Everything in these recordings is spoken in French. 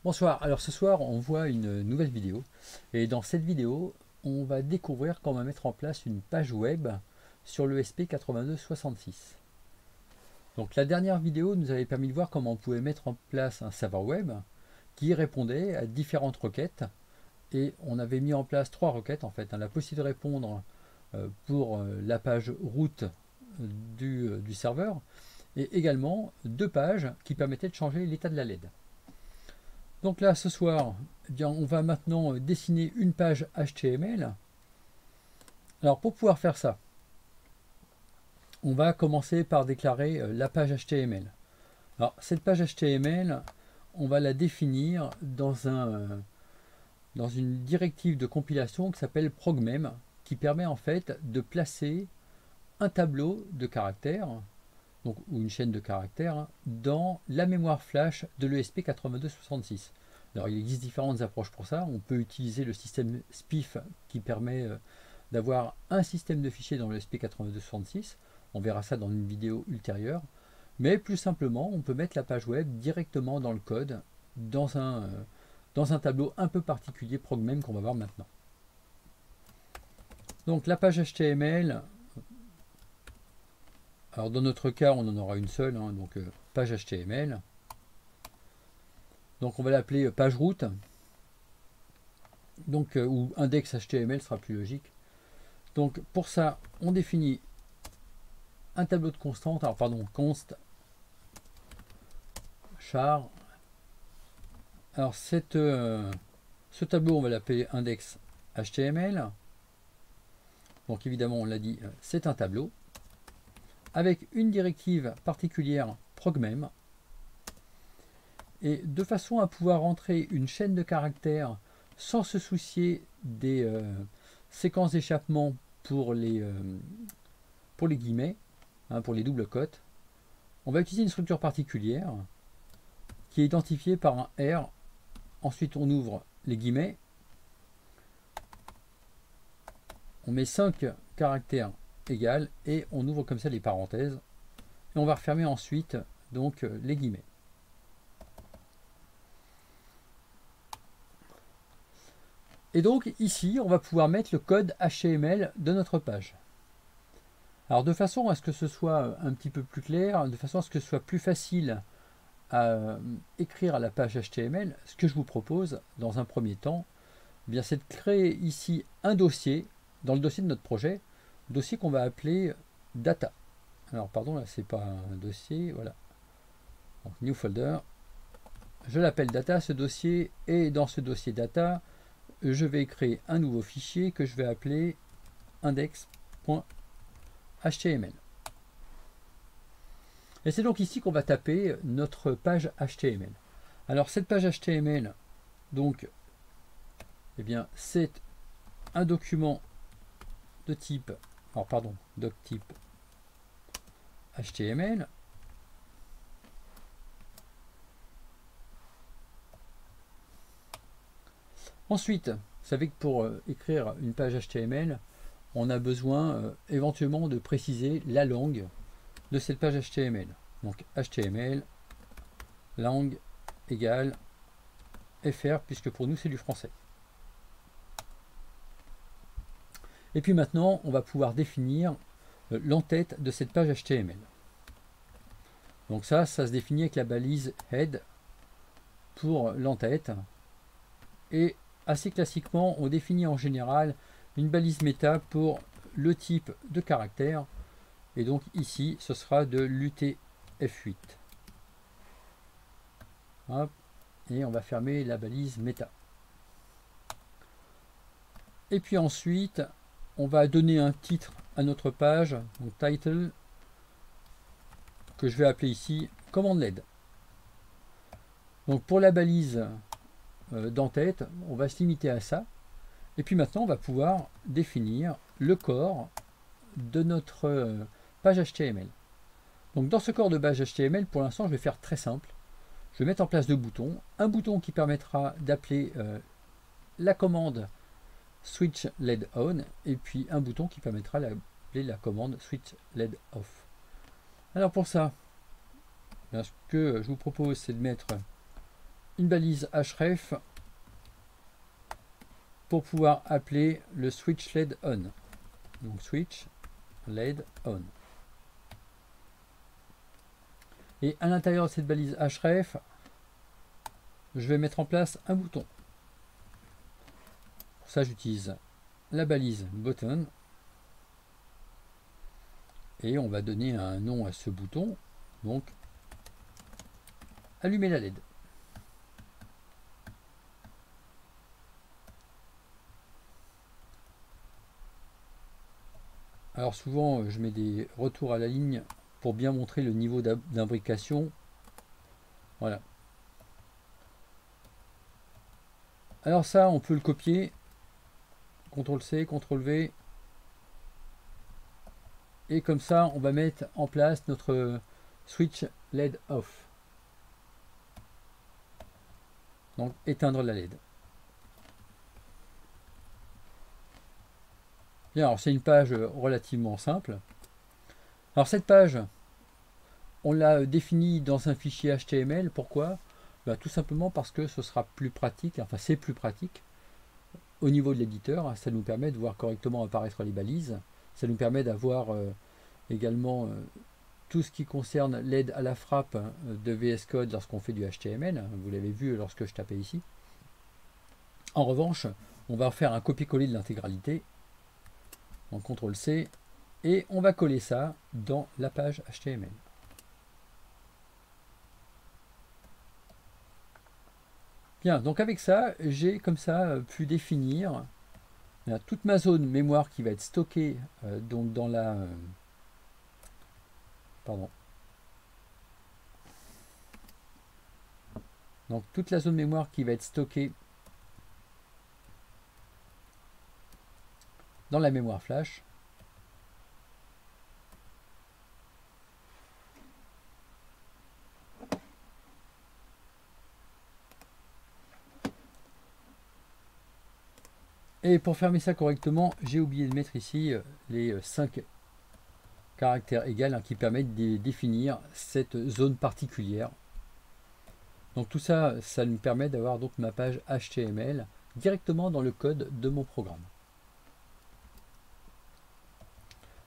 Bonsoir, alors ce soir on voit une nouvelle vidéo et dans cette vidéo on va découvrir comment mettre en place une page web sur le l'ESP8266. Donc la dernière vidéo nous avait permis de voir comment on pouvait mettre en place un serveur web qui répondait à différentes requêtes et on avait mis en place trois requêtes en fait, la possibilité de répondre pour la page route du serveur et également deux pages qui permettaient de changer l'état de la LED. Donc là, ce soir, eh bien, on va maintenant dessiner une page HTML. Alors pour pouvoir faire ça, on va commencer par déclarer la page HTML. Alors cette page HTML, on va la définir dans une directive de compilation qui s'appelle progmem, qui permet en fait de placer un tableau de caractères, donc, ou une chaîne de caractères, dans la mémoire flash de l'ESP8266. Alors il existe différentes approches pour ça. On peut utiliser le système SPIF qui permet d'avoir un système de fichiers dans le l'ESP8266. On verra ça dans une vidéo ultérieure. Mais plus simplement, on peut mettre la page web directement dans le code, dans un tableau un peu particulier, progmem, qu'on va voir maintenant. Donc la page HTML, alors dans notre cas, on en aura une seule, donc page HTML. Donc on va l'appeler page route, donc ou index HTML sera plus logique. Donc pour ça, on définit un tableau de constante, alors pardon, const char. Alors ce tableau, on va l'appeler index HTML. Donc évidemment, on l'a dit, c'est un tableau avec une directive particulière progmem. Et de façon à pouvoir rentrer une chaîne de caractères sans se soucier des séquences d'échappement pour les guillemets, pour les doubles cotes, on va utiliser une structure particulière qui est identifiée par un R. Ensuite, on ouvre les guillemets, on met 5 caractères égales et on ouvre comme ça les parenthèses. Et on va refermer ensuite donc les guillemets. Et donc ici, on va pouvoir mettre le code HTML de notre page. Alors de façon à ce que ce soit un petit peu plus clair, de façon à ce que ce soit plus facile à écrire à la page HTML, ce que je vous propose dans un premier temps, eh bien, c'est de créer ici un dossier, dans le dossier de notre projet, dossier qu'on va appeler data. Alors pardon, là c'est pas un dossier, voilà. Donc, new folder, je l'appelle data ce dossier, et dans ce dossier data, je vais créer un nouveau fichier que je vais appeler index.html. Et c'est donc ici qu'on va taper notre page HTML. Alors cette page HTML, donc, eh bien, c'est un document de type, alors pardon, doc type HTML. Ensuite, vous savez que pour écrire une page HTML, on a besoin éventuellement de préciser la langue de cette page HTML. Donc HTML, langue égale FR, puisque pour nous c'est du français. Et puis maintenant, on va pouvoir définir l'entête de cette page HTML. Donc ça se définit avec la balise head pour l'entête. Et assez classiquement, on définit en général une balise méta pour le type de caractère. Et donc ici, ce sera de l'UTF-8. Hop. Et on va fermer la balise méta. Et puis ensuite, on va donner un titre à notre page, donc title, que je vais appeler ici commande LED. Donc pour la balise d'entête, on va se limiter à ça. Et puis maintenant, on va pouvoir définir le corps de notre page HTML. Donc dans ce corps de page HTML, pour l'instant, je vais faire très simple. Je vais mettre en place deux boutons. Un bouton qui permettra d'appeler la commande switch LED on, et puis un bouton qui permettra d'appeler la commande switch LED off. Alors pour ça, ce que je vous propose, c'est de mettre une balise href pour pouvoir appeler le switch LED on. Donc switch LED on. Et à l'intérieur de cette balise href, je vais mettre en place un bouton. Pour ça, j'utilise la balise button et on va donner un nom à ce bouton, donc allumer la LED. Alors souvent je mets des retours à la ligne pour bien montrer le niveau d'imbrication. Voilà. Alors ça on peut le copier, CTRL-C, CTRL-V, et comme ça on va mettre en place notre switch LED off. Donc éteindre la LED. Bien, alors c'est une page relativement simple. Alors cette page, on l'a définie dans un fichier HTML. Pourquoi? Tout simplement parce que ce sera plus pratique, enfin c'est plus pratique au niveau de l'éditeur. Ça nous permet de voir correctement apparaître les balises. Ça nous permet d'avoir également tout ce qui concerne l'aide à la frappe de VS Code lorsqu'on fait du HTML. Vous l'avez vu lorsque je tapais ici. En revanche, on va faire un copier-coller de l'intégralité en CTRL-C et on va coller ça dans la page HTML. Bien, donc avec ça, j'ai comme ça pu définir toute ma zone mémoire qui va être stockée donc dans la donc toute la zone mémoire qui va être stockée dans la mémoire flash. Et pour fermer ça correctement, j'ai oublié de mettre ici les 5 caractères égaux qui permettent de définir cette zone particulière. Donc tout ça, ça nous permet d'avoir donc ma page HTML directement dans le code de mon programme.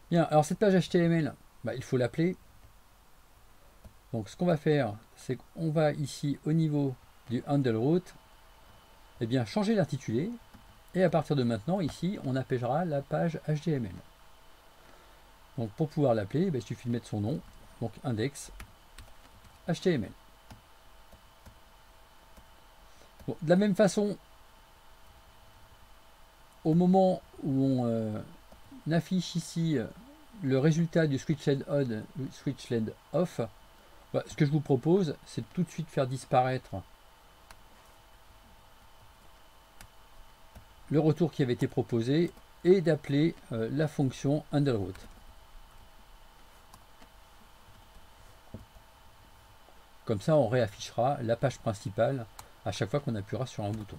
Bien, alors cette page HTML, il faut l'appeler. Donc ce qu'on va faire, c'est qu'on va ici au niveau du handle route, changer l'intitulé. Et à partir de maintenant, ici, on appellera la page HTML. Donc pour pouvoir l'appeler, il suffit de mettre son nom, donc index HTML. Bon, de la même façon, au moment où on affiche ici le résultat du switch LED on, switch LED off, ce que je vous propose, c'est de tout de suite faire disparaître le retour qui avait été proposé et d'appeler la fonction handleRoute. Comme ça, on réaffichera la page principale à chaque fois qu'on appuiera sur un bouton.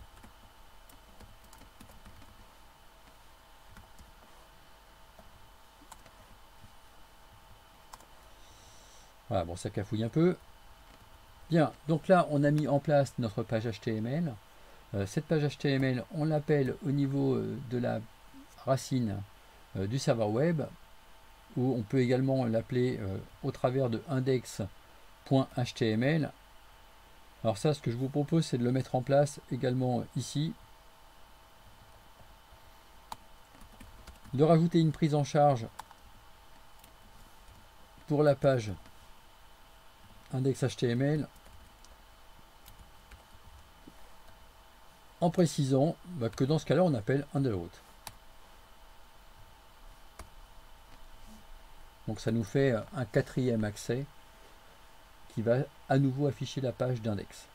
Voilà, bon, ça cafouille un peu. Bien, donc là, on a mis en place notre page HTML. Cette page HTML, on l'appelle au niveau de la racine du serveur web, où on peut également l'appeler au travers de index.html. Alors ça, ce que je vous propose, c'est de le mettre en place également ici, de rajouter une prise en charge pour la page index.html, en précisant que dans ce cas-là, on appelle handleRoute. Donc ça nous fait un quatrième accès qui va à nouveau afficher la page d'index.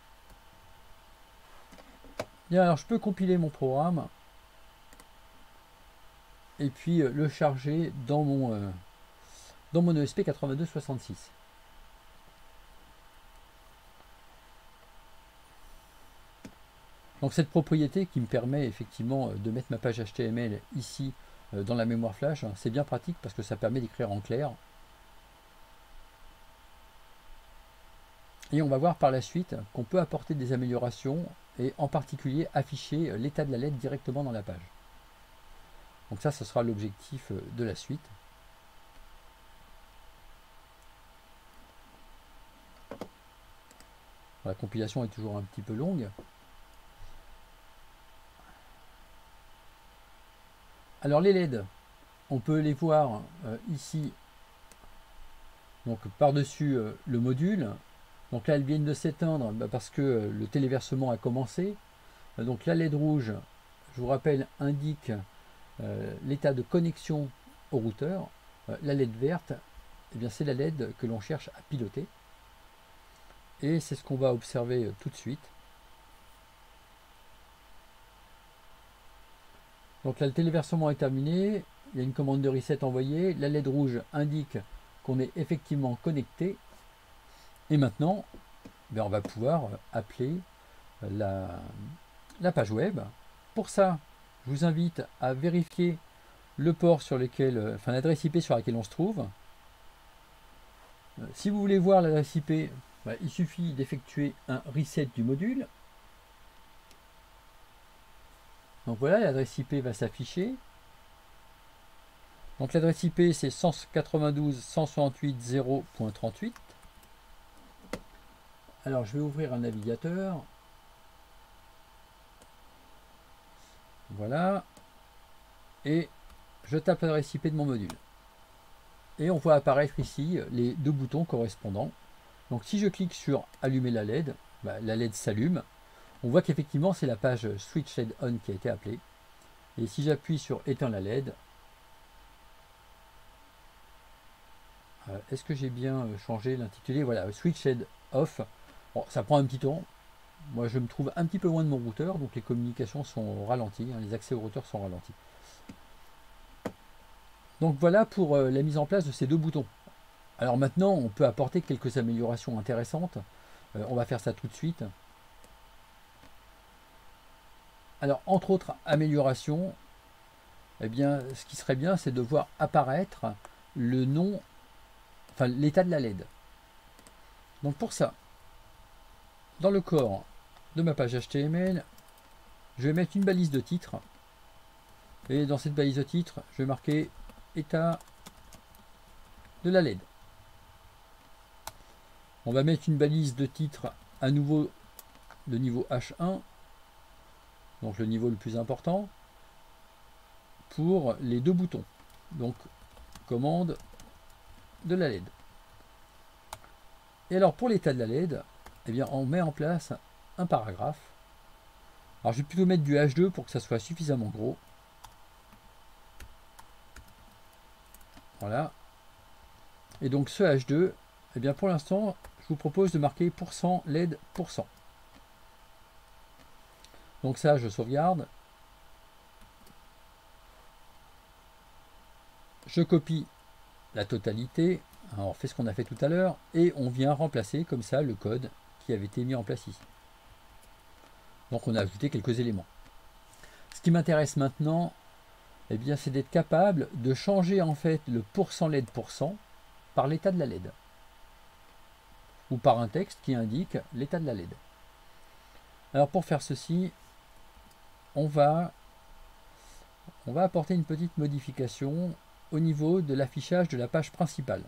Bien, alors je peux compiler mon programme et puis le charger dans mon ESP8266. Donc cette propriété qui me permet effectivement de mettre ma page HTML ici dans la mémoire flash, c'est bien pratique parce que ça permet d'écrire en clair. Et on va voir par la suite qu'on peut apporter des améliorations et en particulier afficher l'état de la LED directement dans la page. Donc ça, ce sera l'objectif de la suite. La compilation est toujours un petit peu longue. Alors les LED, on peut les voir ici, donc par-dessus le module. Donc là, elles viennent de s'éteindre parce que le téléversement a commencé. Donc la LED rouge, je vous rappelle, indique l'état de connexion au routeur. La LED verte, eh bien c'est la LED que l'on cherche à piloter. Et c'est ce qu'on va observer tout de suite. Donc là, le téléversement est terminé. Il y a une commande de reset envoyée. La LED rouge indique qu'on est effectivement connecté. Et maintenant, on va pouvoir appeler la page web. Pour ça, je vous invite à vérifier le port sur lequel, enfin l'adresse IP sur laquelle on se trouve. Si vous voulez voir l'adresse IP, il suffit d'effectuer un reset du module. Donc voilà, l'adresse IP va s'afficher. Donc l'adresse IP c'est 192.168.0.38. Alors je vais ouvrir un navigateur. Voilà. Et je tape l'adresse IP de mon module. Et on voit apparaître ici les deux boutons correspondants. Donc si je clique sur allumer la LED, la LED s'allume. On voit qu'effectivement c'est la page Switch LED On qui a été appelée. Et si j'appuie sur éteindre la LED, est-ce que j'ai bien changé l'intitulé? Voilà, Switch LED Off. Bon, ça prend un petit temps. Moi je me trouve un petit peu loin de mon routeur, donc les communications sont ralenties, les accès au routeur sont ralentis. Donc voilà pour la mise en place de ces deux boutons. Alors maintenant, on peut apporter quelques améliorations intéressantes. On va faire ça tout de suite. Alors, entre autres améliorations, eh bien, ce qui serait bien, c'est de voir apparaître le nom, enfin l'état de la LED. Donc pour ça, dans le corps de ma page HTML, je vais mettre une balise de titre. Et dans cette balise de titre, je vais marquer état de la LED. On va mettre une balise de titre à nouveau de niveau H1, donc le niveau le plus important, pour les deux boutons. Donc commande de la LED. Et alors pour l'état de la LED, eh bien on met en place un paragraphe. Alors je vais plutôt mettre du H2 pour que ça soit suffisamment gros. Voilà. Et donc ce H2, eh bien pour l'instant, je vous propose de marquer %LED %. Donc ça, je sauvegarde. Je copie la totalité. Alors on fait ce qu'on a fait tout à l'heure. Et on vient remplacer comme ça le code qui avait été mis en place ici. Donc on a ajouté quelques éléments. Ce qui m'intéresse maintenant, eh bien, c'est d'être capable de changer en fait le %LED % par l'état de la LED. Ou par un texte qui indique l'état de la LED. Alors pour faire ceci, on va apporter une petite modification au niveau de l'affichage de la page principale.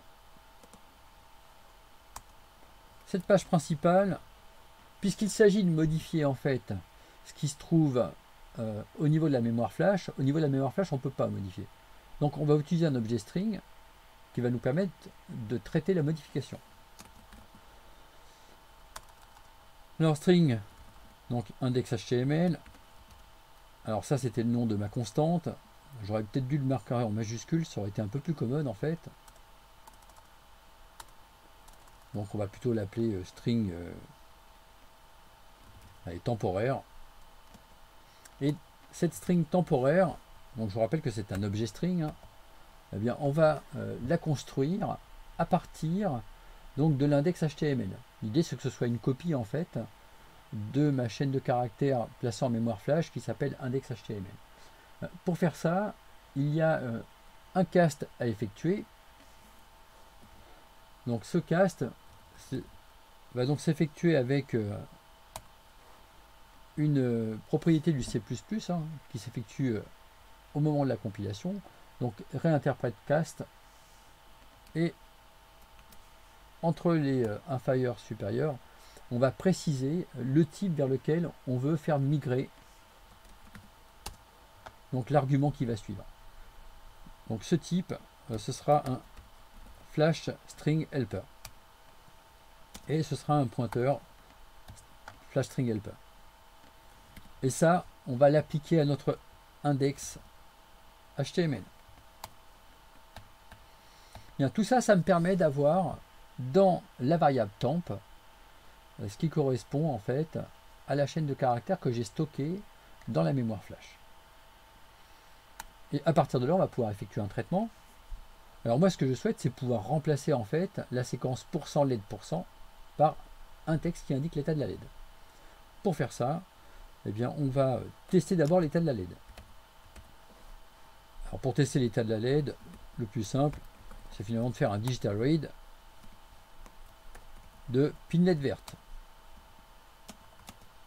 Cette page principale, puisqu'il s'agit de modifier en fait ce qui se trouve au niveau de la mémoire flash, on ne peut pas modifier. Donc on va utiliser un objet string qui va nous permettre de traiter la modification. Alors string, donc index HTML. Alors ça c'était le nom de ma constante. J'aurais peut-être dû le marquer en majuscule, ça aurait été un peu plus commode en fait. Donc on va plutôt l'appeler string temporaire. Et cette string temporaire, donc je vous rappelle que c'est un objet string, eh bien on va la construire à partir donc de l'index HTML. L'idée c'est que ce soit une copie en fait de ma chaîne de caractères placée en mémoire flash qui s'appelle index HTML. Pour faire ça, il y a un cast à effectuer. Donc ce cast, va donc s'effectuer avec une propriété du C++, hein, qui s'effectue au moment de la compilation. Donc réinterprète cast, et entre les inférieurs supérieurs, on va préciser le type vers lequel on veut faire migrer donc l'argument qui va suivre. Donc ce type, ce sera un flash string helper, et ce sera un pointeur flash string helper. Et ça, on va l'appliquer à notre index HTML. Bien, tout ça, ça me permet d'avoir dans la variable temp ce qui correspond en fait à la chaîne de caractères que j'ai stockée dans la mémoire flash. Et à partir de là, on va pouvoir effectuer un traitement. Alors moi, ce que je souhaite, c'est pouvoir remplacer en fait la séquence %LED% par un texte qui indique l'état de la LED. Pour faire ça, eh bien, on va tester d'abord l'état de la LED. Alors pour tester l'état de la LED, le plus simple, c'est finalement de faire un digital read de pinlet verte.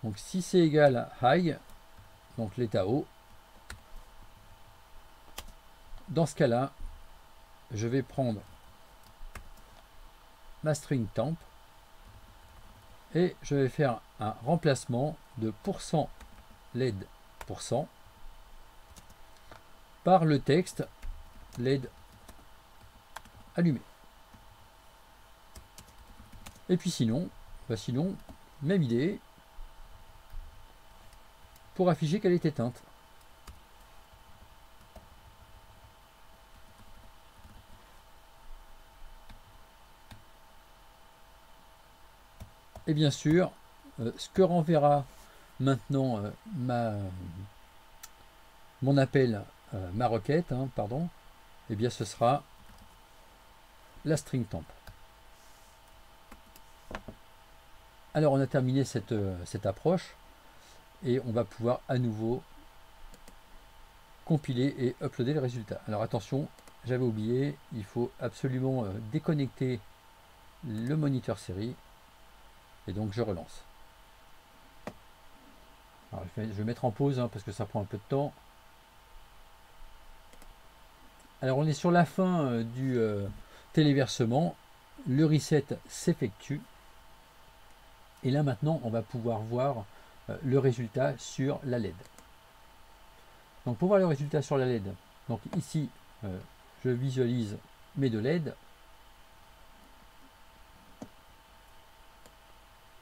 Donc si c'est égal à high, donc l'état haut, dans ce cas-là, je vais prendre ma string temp et je vais faire un remplacement de %LED% par le texte LED allumé. Et puis sinon, même idée, pour afficher qu'elle est éteinte. Et bien sûr, ce que renverra maintenant mon appel, ma requête, pardon, et bien ce sera la string temp. Alors on a terminé cette approche et on va pouvoir à nouveau compiler et uploader les résultats. Alors attention, j'avais oublié, il faut absolument déconnecter le moniteur série. Et donc je relance. Alors, je vais mettre en pause parce que ça prend un peu de temps. Alors on est sur la fin du téléversement. Le reset s'effectue. Et là maintenant on va pouvoir voir le résultat sur la LED. Donc pour voir le résultat sur la LED, donc ici je visualise mes deux LED.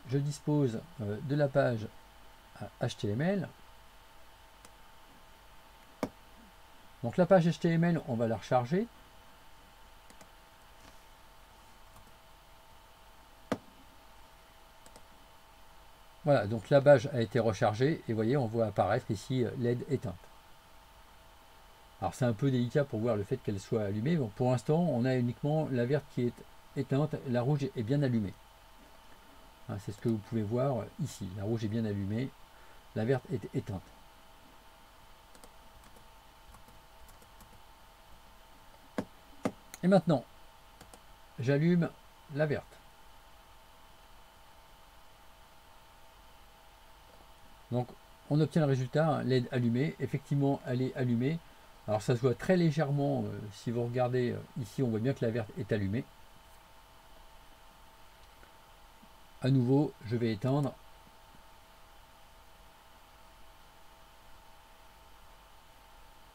Je dispose de la page HTML. Donc la page HTML, on va la recharger. Voilà, donc la page a été rechargée et vous voyez, on voit apparaître ici LED éteinte. Alors c'est un peu délicat pour voir le fait qu'elle soit allumée. Bon, pour l'instant, on a uniquement la verte qui est éteinte, la rouge est bien allumée. C'est ce que vous pouvez voir ici. La rouge est bien allumée, la verte est éteinte. Et maintenant, j'allume la verte. Donc, on obtient le résultat, LED allumée. Effectivement, elle est allumée. Alors, ça se voit très légèrement. Si vous regardez ici, on voit bien que la verte est allumée. À nouveau, je vais éteindre.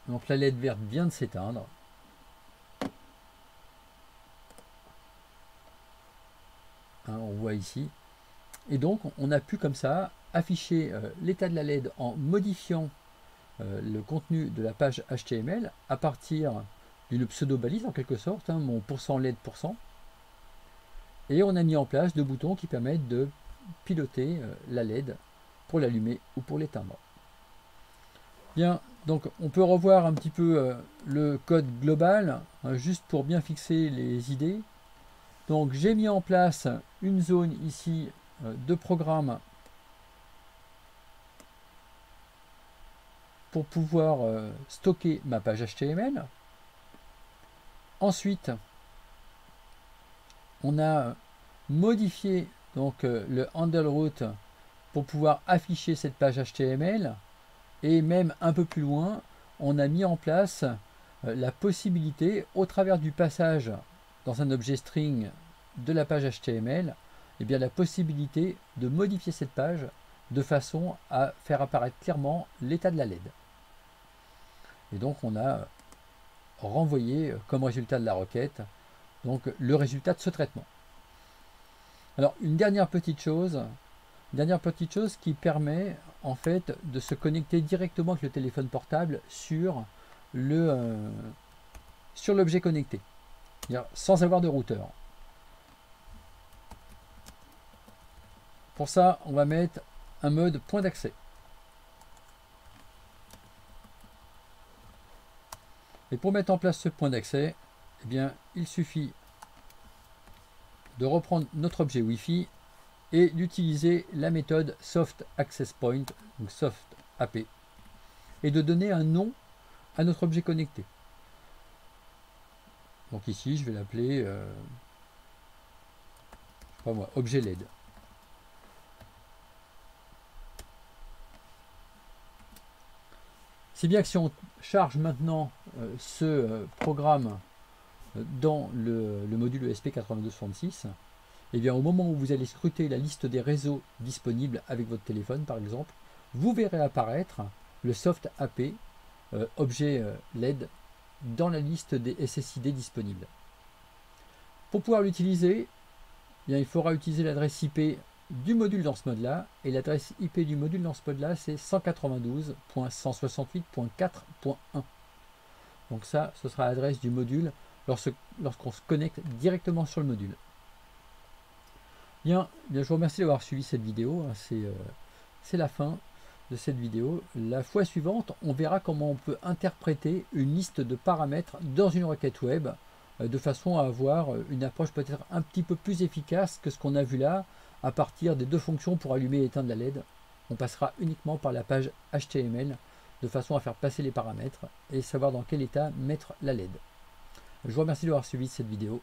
Donc la LED verte vient de s'éteindre. On voit ici. Et donc, on a pu comme ça afficher l'état de la LED en modifiant le contenu de la page HTML à partir d'une pseudo-balise en quelque sorte, mon %LED%. Et on a mis en place deux boutons qui permettent de piloter la LED pour l'allumer ou pour l'éteindre. Bien, donc on peut revoir un petit peu le code global, juste pour bien fixer les idées. Donc j'ai mis en place une zone ici de programme pour pouvoir stocker ma page HTML. Ensuite, on a modifié donc le handle root pour pouvoir afficher cette page HTML, et même un peu plus loin, on a mis en place la possibilité, au travers du passage dans un objet string de la page HTML, et bien la possibilité de modifier cette page de façon à faire apparaître clairement l'état de la LED. Et donc on a renvoyé comme résultat de la requête donc le résultat de ce traitement. Alors une dernière petite chose qui permet en fait de se connecter directement avec le téléphone portable sur l'objet connecté, sans avoir de routeur. Pour ça, on va mettre un mode point d'accès. Et pour mettre en place ce point d'accès, eh bien, il suffit de reprendre notre objet Wi-Fi et d'utiliser la méthode Soft Access Point, donc Soft AP, et de donner un nom à notre objet connecté. Donc ici, je vais l'appeler, objet LED. C'est bien que si on charge maintenant ce programme dans le module ESP8266, et bien au moment où vous allez scruter la liste des réseaux disponibles avec votre téléphone par exemple, vous verrez apparaître le Soft AP objet LED dans la liste des SSID disponibles. Pour pouvoir l'utiliser, il faudra utiliser l'adresse IP du module dans ce mode-là, et l'adresse IP du module dans ce mode-là, c'est 192.168.4.1. Donc ça, ce sera l'adresse du module lorsqu'on se connecte directement sur le module. Bien, je vous remercie d'avoir suivi cette vidéo. C'est la fin de cette vidéo. La fois suivante, on verra comment on peut interpréter une liste de paramètres dans une requête web de façon à avoir une approche peut-être un petit peu plus efficace que ce qu'on a vu là, à partir des deux fonctions pour allumer et éteindre la LED. On passera uniquement par la page HTML de façon à faire passer les paramètres et savoir dans quel état mettre la LED. Je vous remercie d'avoir suivi cette vidéo.